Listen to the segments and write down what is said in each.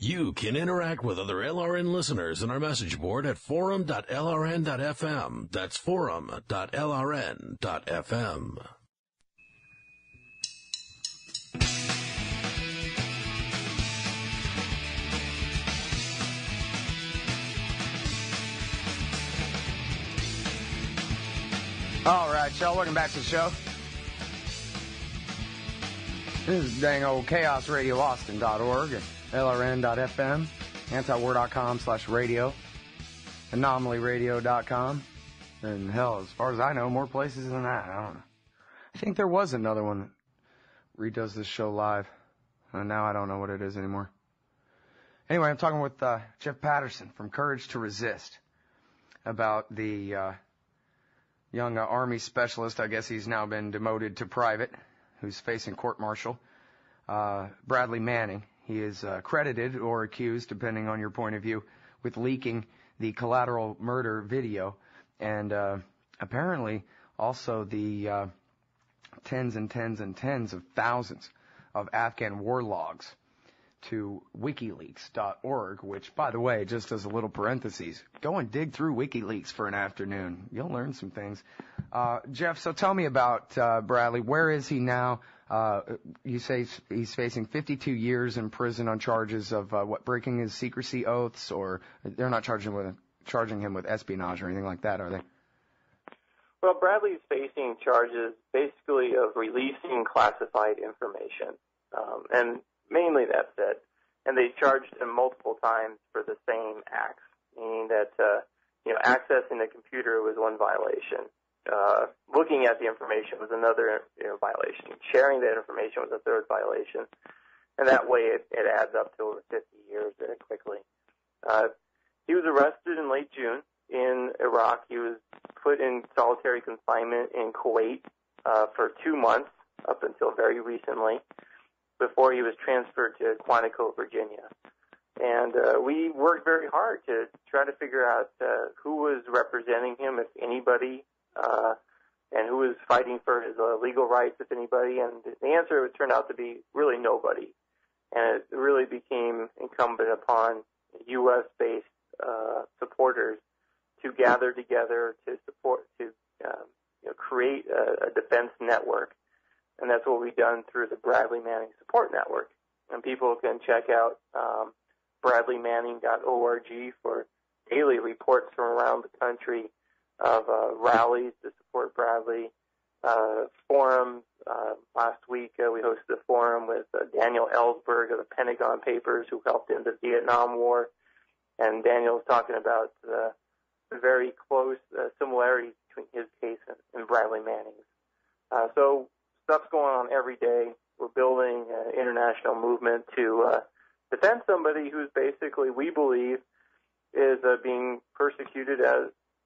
You can interact with other LRN listeners in our message board at forum.lrn.fm. That's forum.lrn.fm. All right, y'all, welcome back to the show. This is dang old chaosradioaustin.org and lrn.fm, antiwar.com/radio, anomalyradio.com, and hell, as far as I know, more places than that. I don't know. I think there was another one that redoes this show live, and now I don't know what it is anymore. Anyway, I'm talking with Jeff Paterson from Courage to Resist about the young Army specialist, I guess he's now been demoted to private, who's facing court-martial, Bradley Manning. He is credited or accused, depending on your point of view, with leaking the collateral murder video and apparently also the tens and tens and tens of thousands of Afghan war logs to WikiLeaks.org, which, by the way, just as a little parentheses, go and dig through WikiLeaks for an afternoon. You'll learn some things. Jeff, so tell me about Bradley. Where is he now? You say he's facing 52 years in prison on charges of breaking his secrecy oaths, or they're not charging him with espionage or anything like that, are they? Well, Bradley's facing charges basically of releasing classified information, and mainly that's it. And they charged him multiple times for the same acts, meaning that accessing the computer was one violation. Looking at the information was another violation. Sharing that information was a third violation. And that way it adds up to over 50 years very quickly. He was arrested in late June in Iraq. He was put in solitary confinement in Kuwait for 2 months up until very recently, before he was transferred to Quantico, Virginia. And we worked very hard to try to figure out who was representing him, if anybody, and who was fighting for his legal rights, if anybody. And the answer turned out to be really nobody. And it really became incumbent upon U.S.-based supporters to gather together to support, to create a defense network. And that's what we've done through the Bradley Manning Support Network. And people can check out bradleymanning.org for daily reports from around the country of rallies to support Bradley, forums. Last week we hosted a forum with Daniel Ellsberg of the Pentagon Papers, who helped in the Vietnam War. And Daniel was talking about the very close similarities between his case and Bradley Manning's. So stuff's going on every day. We're building an international movement to defend somebody who's basically, we believe, is being persecuted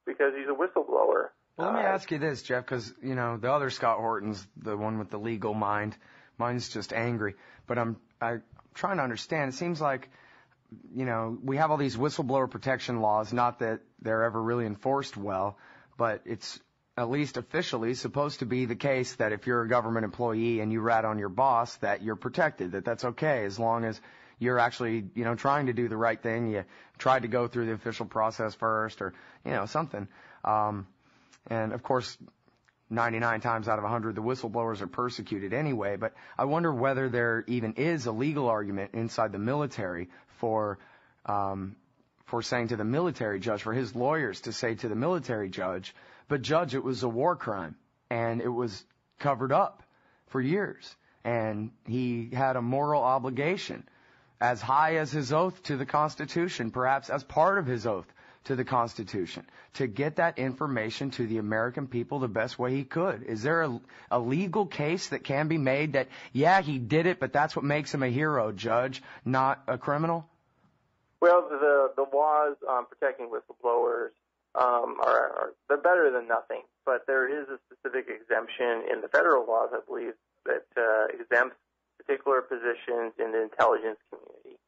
because he's a whistleblower. Well, let me ask you this, Jeff, because, the other Scott Horton's the one with the legal mind. Mine's just angry. But I'm trying to understand. It seems like, we have all these whistleblower protection laws, not that they're ever really enforced well, but it's at least officially supposed to be the case that if you're a government employee and you rat on your boss, that you're protected, that's okay, as long as you're actually, trying to do the right thing. You tried to go through the official process first, or, something. And of course, 99 times out of 100, the whistleblowers are persecuted anyway. But I wonder whether there even is a legal argument inside the military for saying to the military judge, for his lawyers to say to the military judge, but judge, it was a war crime, and it was covered up for years, and he had a moral obligation as high as his oath to the Constitution, perhaps as part of his oath to the Constitution, to get that information to the American people the best way he could. Is there a legal case that can be made that, yeah, he did it, but that's what makes him a hero, Judge, not a criminal? Well, the laws on protecting whistleblowers they're better than nothing, but there is a specific exemption in the federal laws, I believe, that exempts particular positions in the intelligence community.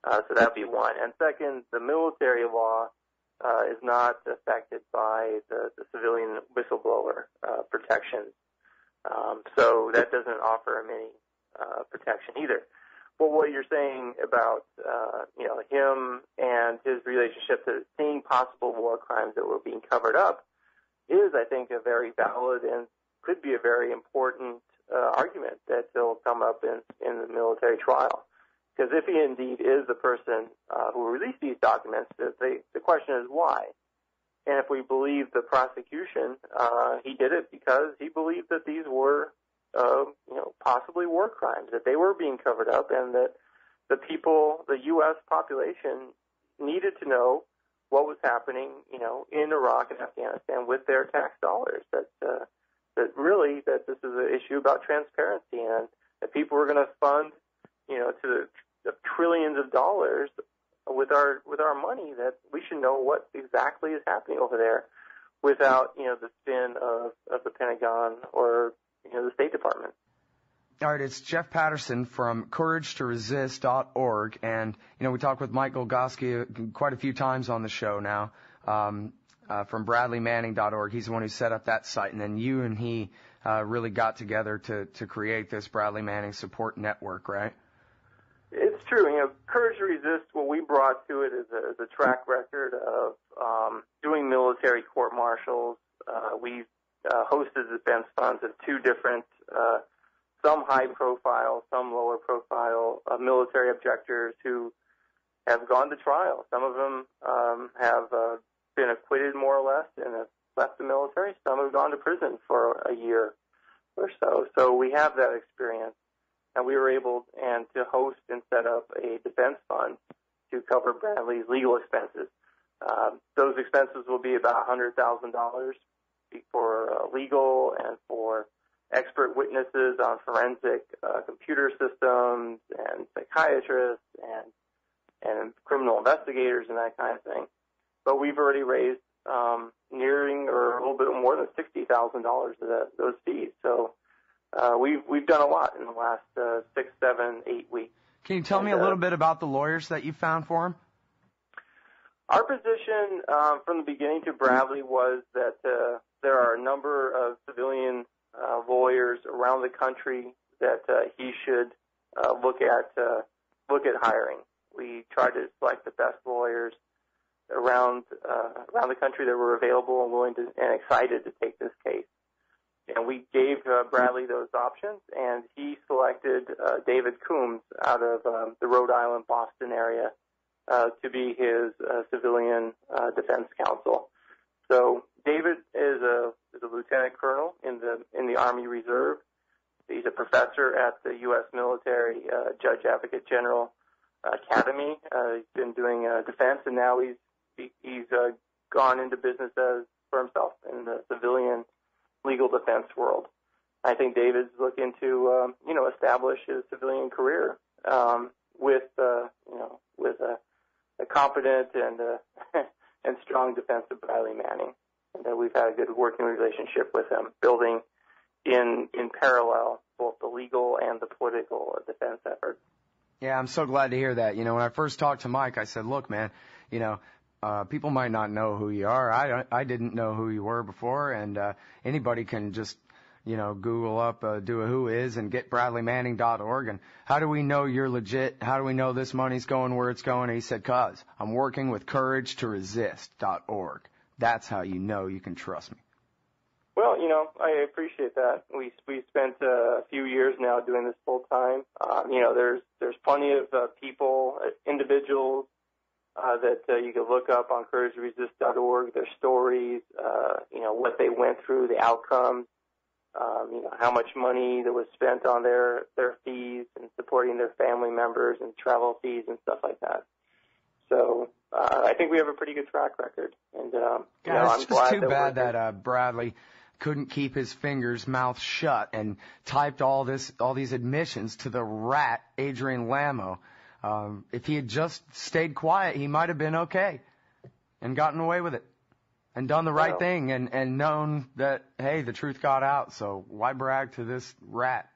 So that would be one. And second, the military law is not affected by the civilian whistleblower protections. So that doesn't offer him any protection either. But what you're saying about possible war crimes that were being covered up is, I think, a very valid and could be a very important argument that will come up in the military trial. Because if he indeed is the person who released these documents, the question is why. And if we believe the prosecution, he did it because he believed that these were, possibly war crimes, that they were being covered up, and that the people, the U.S. population, needed to know what was happening, in Iraq and Afghanistan with their tax dollars. That this is an issue about transparency, and that people were going to fund, to the trillions of dollars with our money, that we should know what exactly is happening over there without, the spin of the Pentagon or, the State Department. All right, it's Jeff Paterson from CourageToResist.org, and, we talked with Mike Golgoski quite a few times on the show now, from BradleyManning.org. He's the one who set up that site, and then you and he really got together to create this Bradley Manning support network, right? It's true. Courage to Resist, what we brought to it is a track record of doing military court-martials. We've hosted defense funds of two different, some high-profile, some lower-profile military objectors who have gone to trial. Some of them have been acquitted more or less and have left the military. Some have gone to prison for a year or so. So we have that experience. And we were able to host and set up a defense fund to cover Bradley's legal expenses. Those expenses will be about $100,000 for legal and for expert witnesses on forensic computer systems and psychiatrists and criminal investigators and that kind of thing. But we've already raised nearing or a little bit more than $60,000 of those fees. So we've done a lot in the last 6, 7, 8 weeks. Can you tell me a little bit about the lawyers that you found for him? Our position from the beginning to Bradley was that there are a number of civilian lawyers around the country that he should look at hiring. We tried to select the best lawyers around the country that were available and willing to and excited to take this case. And we gave Bradley those options, and he selected David Coombs out of the Rhode Island, Boston area to be his civilian defense counsel. So David is a lieutenant colonel in the Army Reserve. He's a professor at the U.S. Military Judge Advocate General Academy. He's been doing defense, and now he's gone into business for himself in the civilian legal defense world. I think David's looking to establish his civilian career with a competent and and strong defense of Bradley Manning. And we've had a good working relationship with him, building in parallel both the legal and the political defense efforts. Yeah, I'm so glad to hear that. When I first talked to Mike, I said, look, man, people might not know who you are. I didn't know who you were before, and anybody can just, Google up, do a who is, and get BradleyManning.org. And how do we know you're legit? How do we know this money's going where it's going? And he said, 'cause I'm working with CourageToResist.org. That's how you know you can trust me. Well, I appreciate that. We spent a few years now doing this full time. There's plenty of people, individuals, that you can look up on CourageToResist.org, their stories, what they went through, the outcomes, how much money that was spent on their fees and supporting their family members and travel fees and stuff like that. So I think we have a pretty good track record. And it's just too bad that Bradley couldn't keep his mouth shut and typed all these admissions to the rat Adrian Lamo. If he had just stayed quiet, he might have been okay and gotten away with it and done the right thing and known that, hey, the truth got out. So why brag to this rat?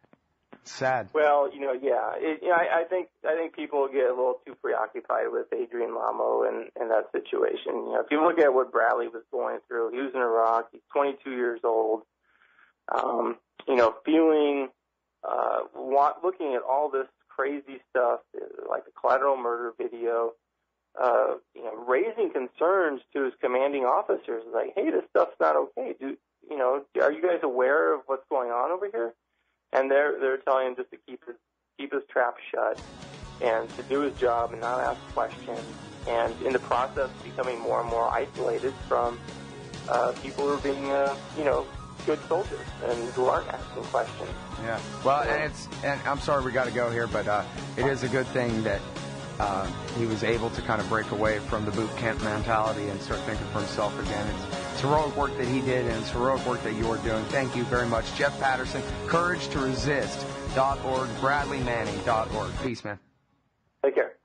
It's sad. Well, I think people get a little too preoccupied with Adrian Lamo and that situation. If you look at what Bradley was going through, he was in Iraq. He's 22 years old. Looking at all this crazy stuff, like the collateral murder video, raising concerns to his commanding officers, like, hey, this stuff's not okay. Are you guys aware of what's going on over here? And they're telling him just to keep his trap shut and to do his job and not ask questions. And in the process, becoming more and more isolated from people who are being, good soldiers and who aren't asking questions. Yeah. Well, and I'm sorry we got to go here, but it is a good thing that he was able to kind of break away from the boot camp mentality and start thinking for himself again. It's heroic work that he did, and it's heroic work that you're doing. Thank you very much. Jeff Paterson, CourageToResist.org, BradleyManning.org. Peace, man. Take care.